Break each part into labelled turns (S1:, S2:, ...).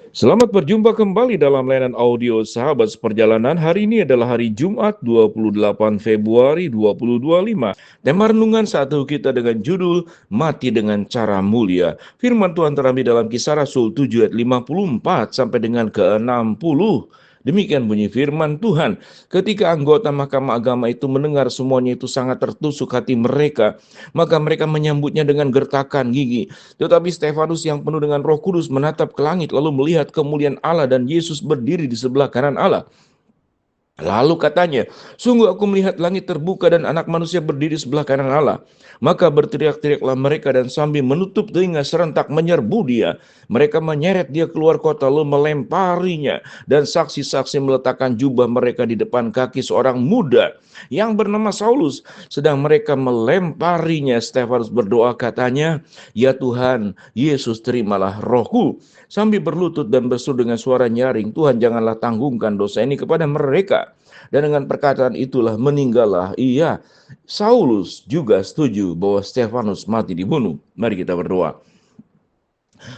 S1: Selamat berjumpa kembali dalam layanan audio Sahabat Seperjalanan. Hari ini adalah hari Jumat 28 Februari 2025. Tema renungan saat itu kita dengan judul Mati dengan Cara Mulia. Firman Tuhan terambil dalam Kisah Rasul 7 ayat 54 sampai dengan ke-60. Demikian bunyi firman Tuhan. Ketika anggota Mahkamah Agama itu mendengar semuanya itu sangat tertusuk hati mereka, maka mereka menyambutnya dengan gertakan gigi. Tetapi Stefanus yang penuh dengan Roh Kudus menatap ke langit lalu melihat kemuliaan Allah dan Yesus berdiri di sebelah kanan Allah. Lalu katanya, sungguh aku melihat langit terbuka dan anak manusia berdiri sebelah kanan Allah. Maka berteriak-teriaklah mereka dan sambil menutup telinga serentak menyerbu dia. Mereka menyeret dia keluar kota lalu melemparinya. Dan saksi-saksi meletakkan jubah mereka di depan kaki seorang muda yang bernama Saulus. Sedang mereka melemparinya, Stefanus berdoa katanya, ya Tuhan, Yesus terimalah rohku. Sambil berlutut dan berseru dengan suara nyaring, Tuhan janganlah tanggungkan dosa ini kepada mereka. Dan dengan perkataan itulah meninggallah ia. Saulus juga setuju bahwa Stefanus mati dibunuh. Mari kita berdoa.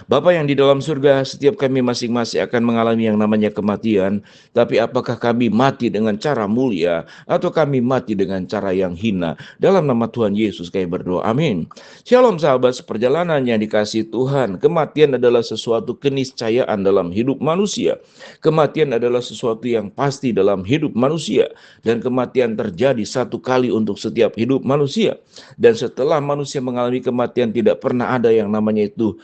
S1: Bapa yang di dalam surga, setiap kami masing-masing akan mengalami yang namanya kematian. Tapi apakah kami mati dengan cara mulia atau kami mati dengan cara yang hina? Dalam nama Tuhan Yesus kami berdoa. Amin. Shalom sahabat seperjalanan yang dikasihi Tuhan. Kematian adalah sesuatu keniscayaan dalam hidup manusia. Kematian adalah sesuatu yang pasti dalam hidup manusia. Dan kematian terjadi satu kali untuk setiap hidup manusia. Dan setelah manusia mengalami kematian, tidak pernah ada yang namanya itu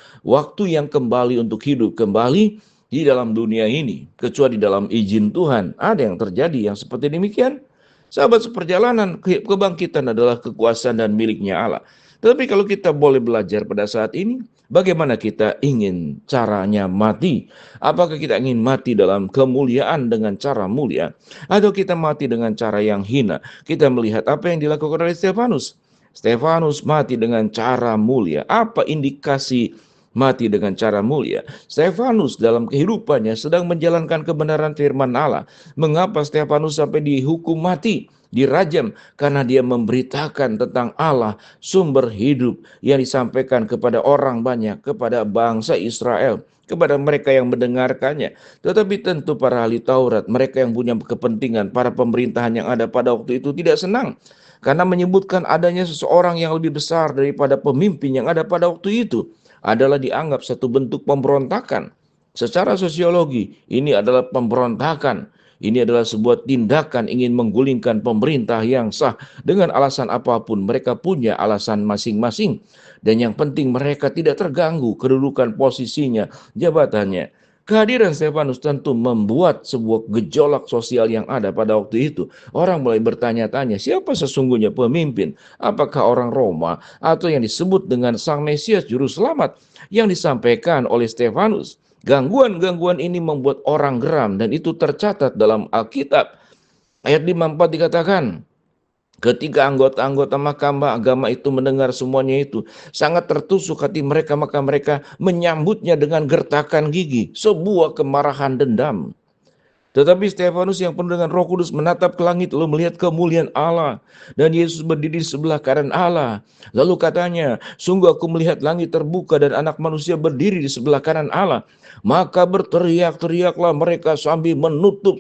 S1: waktu yang kembali untuk hidup kembali di dalam dunia ini, kecuali dalam izin Tuhan. Ada yang terjadi yang seperti demikian. Sahabat seperjalanan, kebangkitan adalah kekuasaan dan miliknya Allah. Tetapi kalau kita boleh belajar pada saat ini, bagaimana kita ingin caranya mati? Apakah kita ingin mati dalam kemuliaan dengan cara mulia, atau kita mati dengan cara yang hina? Kita melihat apa yang dilakukan oleh Stefanus. Stefanus mati dengan cara mulia. Apa indikasi mati dengan cara mulia? Stefanus dalam kehidupannya sedang menjalankan kebenaran firman Allah. Mengapa Stefanus sampai dihukum mati, dirajam? Karena dia memberitakan tentang Allah, sumber hidup yang disampaikan kepada orang banyak, kepada bangsa Israel, kepada mereka yang mendengarkannya. Tetapi tentu para ahli Taurat, mereka yang punya kepentingan, para pemerintahan yang ada pada waktu itu tidak senang. Karena menyebutkan adanya seseorang yang lebih besar daripada pemimpin yang ada pada waktu itu adalah dianggap satu bentuk pemberontakan. Secara sosiologi, ini adalah pemberontakan. Ini adalah sebuah tindakan ingin menggulingkan pemerintah yang sah dengan alasan apapun. Mereka punya alasan masing-masing. Dan yang penting mereka tidak terganggu kedudukan posisinya, jabatannya. Kehadiran Stefanus tentu membuat sebuah gejolak sosial yang ada pada waktu itu. Orang mulai bertanya-tanya, siapa sesungguhnya pemimpin? Apakah orang Roma atau yang disebut dengan Sang Mesias Juru Selamat yang disampaikan oleh Stefanus? Gangguan-gangguan ini membuat orang geram dan itu tercatat dalam Alkitab. Ayat 54 dikatakan, ketika anggota-anggota Mahkamah Agama itu mendengar semuanya itu, sangat tertusuk hati mereka, maka mereka menyambutnya dengan gertakan gigi, sebuah kemarahan dendam. Tetapi Stefanus yang penuh dengan Roh Kudus menatap ke langit lalu melihat kemuliaan Allah dan Yesus berdiri di sebelah kanan Allah. Lalu katanya, sungguh aku melihat langit terbuka dan anak manusia berdiri di sebelah kanan Allah. Maka berteriak-teriaklah mereka sambil menutup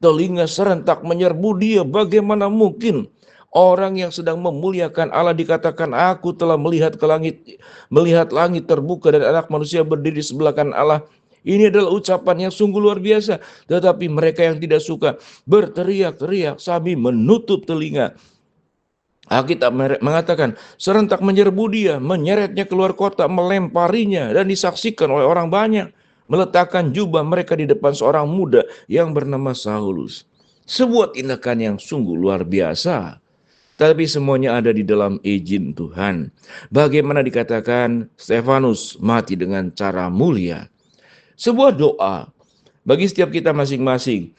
S1: telinga serentak menyerbu dia. Bagaimana mungkin orang yang sedang memuliakan Allah dikatakan, aku telah melihat ke langit, melihat langit terbuka dan anak manusia berdiri di sebelah kanan Allah. Ini adalah ucapan yang sungguh luar biasa. Tetapi mereka yang tidak suka berteriak-teriak sambil menutup telinga. Alkitab mengatakan serentak menyerbu dia, menyeretnya keluar kota, melemparinya dan disaksikan oleh orang banyak. Meletakkan jubah mereka di depan seorang muda yang bernama Saulus. Sebuah tindakan yang sungguh luar biasa. Tapi semuanya ada di dalam izin Tuhan. Bagaimana dikatakan Stefanus mati dengan cara mulia? Sebuah doa bagi setiap kita masing-masing,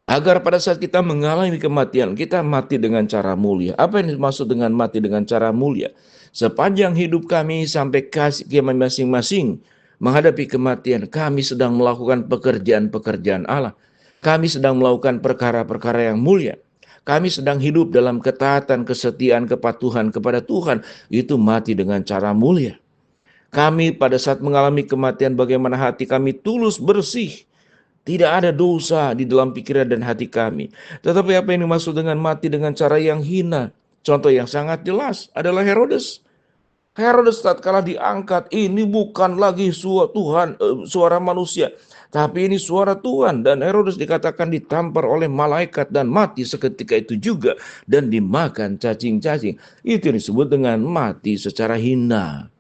S1: agar pada saat kita mengalami kematian, kita mati dengan cara mulia. Apa yang dimaksud dengan mati dengan cara mulia? Sepanjang hidup kami sampai kasih kami masing-masing menghadapi kematian, kami sedang melakukan pekerjaan-pekerjaan Allah. Kami sedang melakukan perkara-perkara yang mulia. Kami sedang hidup dalam ketaatan, kesetiaan, kepatuhan kepada Tuhan. Itu mati dengan cara mulia. Kami pada saat mengalami kematian bagaimana hati kami tulus bersih. Tidak ada dosa di dalam pikiran dan hati kami. Tetapi apa yang dimaksud dengan mati dengan cara yang hina? Contoh yang sangat jelas adalah Herodes. Herodes tatkala diangkat, ini bukan lagi suara manusia, tapi ini suara Tuhan. Dan Herodes dikatakan ditampar oleh malaikat dan mati seketika itu juga, dan dimakan cacing-cacing. Itu disebut dengan mati secara hina.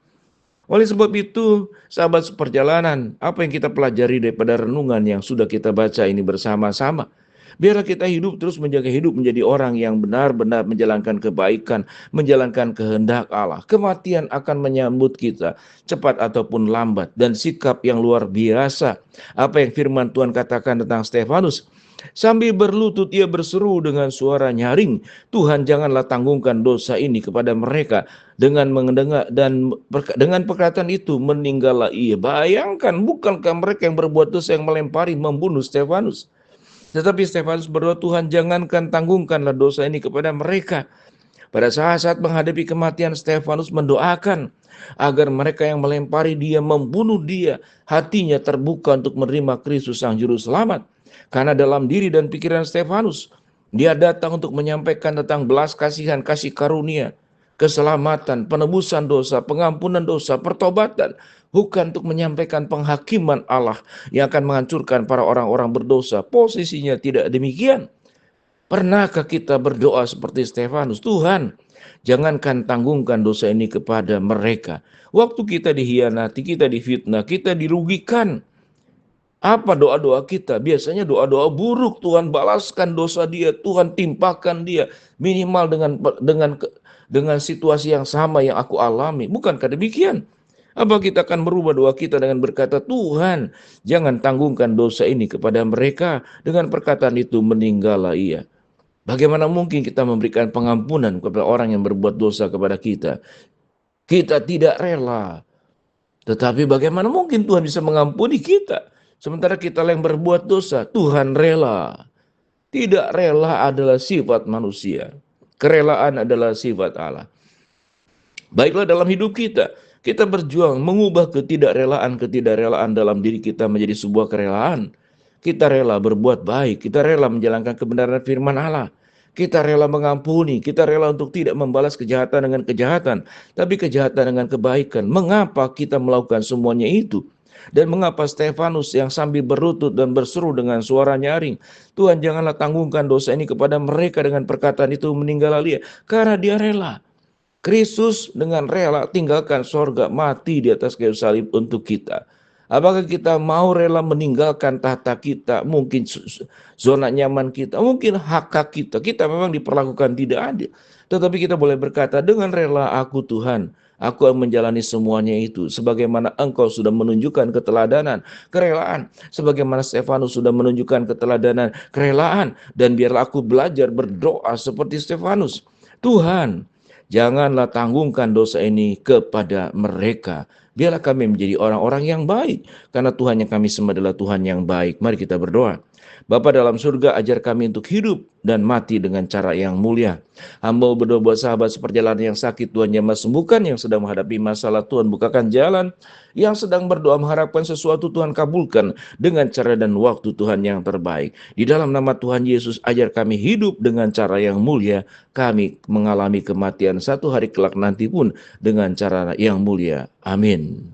S1: Oleh sebab itu, sahabat seperjalanan, apa yang kita pelajari daripada renungan yang sudah kita baca ini bersama-sama? Biarlah kita hidup terus menjaga hidup menjadi orang yang benar-benar menjalankan kebaikan, menjalankan kehendak Allah. Kematian akan menyambut kita, cepat ataupun lambat, dan sikap yang luar biasa. Apa yang firman Tuhan katakan tentang Stefanus? Sambil berlutut ia berseru dengan suara nyaring, Tuhan janganlah tanggungkan dosa ini kepada mereka. Dengan mendengar dan dengan perkataan itu meninggallah ia. Bayangkan, bukankah mereka yang berbuat dosa yang melempari, membunuh Stefanus? Tetapi Stefanus berdoa, Tuhan jangankan tanggungkanlah dosa ini kepada mereka. Pada saat-saat menghadapi kematian, Stefanus mendoakan agar mereka yang melempari dia, membunuh dia, hatinya terbuka untuk menerima Kristus Sang Juru Selamat. Karena dalam diri dan pikiran Stefanus, dia datang untuk menyampaikan tentang belas kasihan, kasih karunia, keselamatan, penebusan dosa, pengampunan dosa, pertobatan. Bukan untuk menyampaikan penghakiman Allah yang akan menghancurkan para orang-orang berdosa. Posisinya tidak demikian. Pernahkah kita berdoa seperti Stefanus? Tuhan, jangankan tanggungkan dosa ini kepada mereka. Waktu kita dihianati, kita difitnah, kita dirugikan. Apa doa-doa kita? Biasanya doa-doa buruk. Tuhan balaskan dosa dia, Tuhan timpakan dia minimal dengan situasi yang sama yang aku alami. Bukankah demikian? Apa kita akan merubah doa kita dengan berkata, Tuhan, jangan tanggungkan dosa ini kepada mereka. Dengan perkataan itu meninggallah ia. Bagaimana mungkin kita memberikan pengampunan kepada orang yang berbuat dosa kepada kita? Kita tidak rela. Tetapi bagaimana mungkin Tuhan bisa mengampuni kita? Sementara kita yang berbuat dosa, Tuhan rela. Tidak rela adalah sifat manusia. Kerelaan adalah sifat Allah. Baiklah dalam hidup kita, kita berjuang mengubah ketidakrelaan dalam diri kita menjadi sebuah kerelaan. Kita rela berbuat baik, kita rela menjalankan kebenaran firman Allah. Kita rela mengampuni, kita rela untuk tidak membalas kejahatan dengan kejahatan, tapi kejahatan dengan kebaikan. Mengapa kita melakukan semuanya itu? Dan mengapa Stefanus yang sambil berlutut dan berseru dengan suara nyaring, Tuhan janganlah tanggungkan dosa ini kepada mereka, dengan perkataan itu meninggallah dia? Karena dia rela. Kristus dengan rela tinggalkan sorga, mati di atas kayu salib untuk kita. Apakah kita mau rela meninggalkan tahta kita, mungkin zona nyaman kita, mungkin hak kita? Kita memang diperlakukan tidak adil. Tetapi kita boleh berkata, dengan rela aku Tuhan, aku akan menjalani semuanya itu. Sebagaimana engkau sudah menunjukkan keteladanan, kerelaan. Sebagaimana Stefanus sudah menunjukkan keteladanan, kerelaan. Dan biarlah aku belajar berdoa seperti Stefanus. Tuhan, janganlah tanggungkan dosa ini kepada mereka. Biarlah kami menjadi orang-orang yang baik. Karena Tuhan yang kami sembah adalah Tuhan yang baik. Mari kita berdoa. Bapa dalam surga, ajar kami untuk hidup dan mati dengan cara yang mulia. Hamba berdoa buat sahabat seperjalanan yang sakit, Tuhan jamah sembuhkan. Yang sedang menghadapi masalah, Tuhan bukakan jalan. Yang sedang berdoa mengharapkan sesuatu, Tuhan kabulkan dengan cara dan waktu Tuhan yang terbaik. Di dalam nama Tuhan Yesus, ajar kami hidup dengan cara yang mulia. Kami mengalami kematian satu hari kelak nanti pun dengan cara yang mulia. Amin.